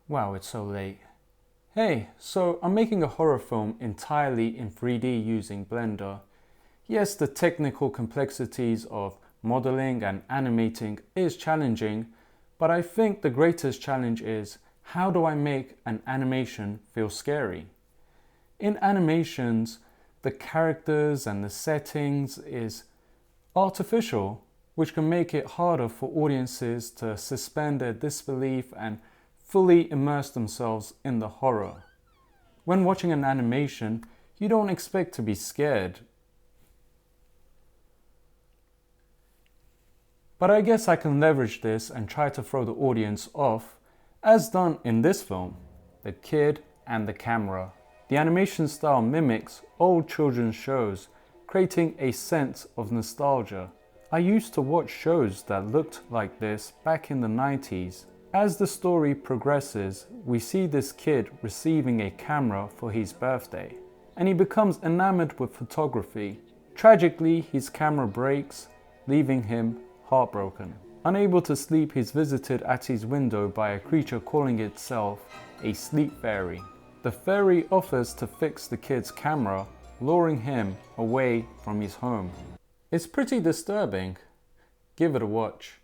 Wow, it's so late. Hey, so I'm making a horror film entirely in 3D using Blender. Yes, the technical complexities of modeling and animating is challenging, but I think the greatest challenge is how do I make an animation feel scary? In animations, the characters and the settings is artificial, which can make it harder for audiences to suspend their disbelief and fully immerse themselves in the horror. When watching an animation, you don't expect to be scared. But I guess I can leverage this and try to throw the audience off, as done in this film, The Kid and the Camera. The animation style mimics old children's shows, creating a sense of nostalgia. I used to watch shows that looked like this back in the 90s. As the story progresses, we see this kid receiving a camera for his birthday, and he becomes enamored with photography. Tragically, his camera breaks, leaving him heartbroken. Unable to sleep, he's visited at his window by a creature calling itself a sleep fairy. The fairy offers to fix the kid's camera, luring him away from his home. It's pretty disturbing. Give it a watch.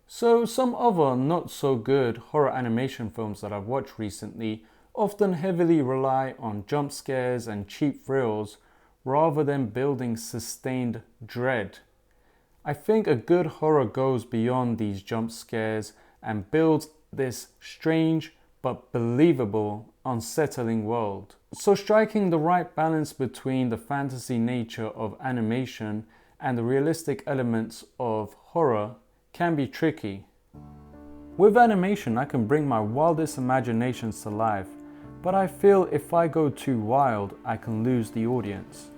So some other not so good horror animation films that I've watched recently often heavily rely on jump scares and cheap thrills rather than building sustained dread. I think a good horror goes beyond these jump scares and builds this strange but believable, unsettling world. So striking the right balance between the fantasy nature of animation and the realistic elements of horror can be tricky. With animation, I can bring my wildest imaginations to life, but I feel if I go too wild, I can lose the audience.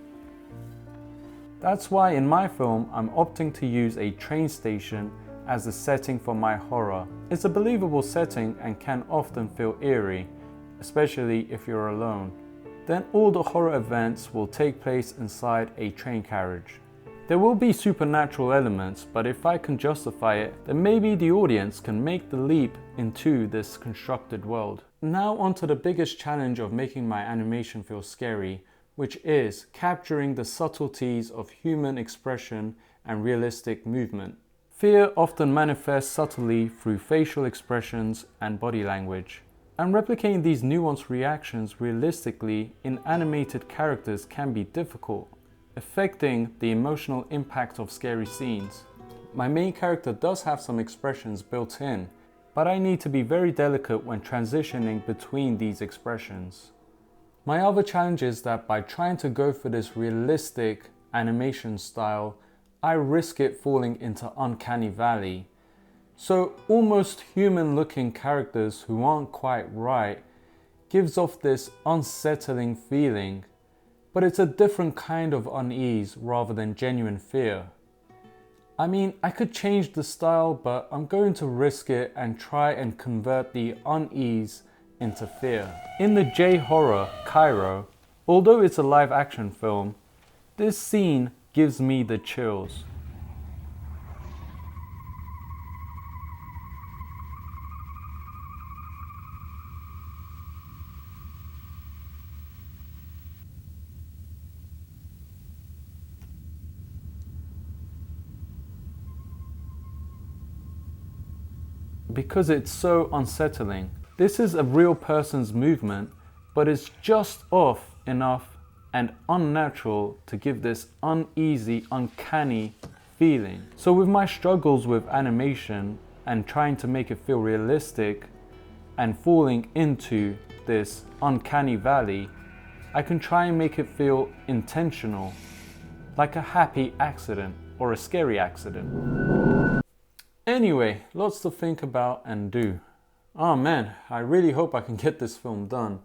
That's why in my film, I'm opting to use a train station as the setting for my horror. It's a believable setting and can often feel eerie, especially if you're alone. Then all the horror events will take place inside a train carriage. There will be supernatural elements, but if I can justify it, then maybe the audience can make the leap into this constructed world. Now onto the biggest challenge of making my animation feel scary, which is capturing the subtleties of human expression and realistic movement. Fear often manifests subtly through facial expressions and body language. And replicating these nuanced reactions realistically in animated characters can be difficult, affecting the emotional impact of scary scenes. My main character does have some expressions built in, but I need to be very delicate when transitioning between these expressions. My other challenge is that by trying to go for this realistic animation style, I risk it falling into uncanny valley. So almost human looking characters who aren't quite right gives off this unsettling feeling, but it's a different kind of unease rather than genuine fear. I mean, I could change the style, but I'm going to risk it and try and convert the unease into fear. In the J-horror Cairo, although it's a live action film, this scene gives me the chills. Because it's so unsettling. This is a real person's movement, but it's just off enough and unnatural to give this uneasy, uncanny feeling. So with my struggles with animation and trying to make it feel realistic and falling into this uncanny valley, I can try and make it feel intentional, like a happy accident or a scary accident. Anyway, lots to think about and do. Oh man, I really hope I can get this film done.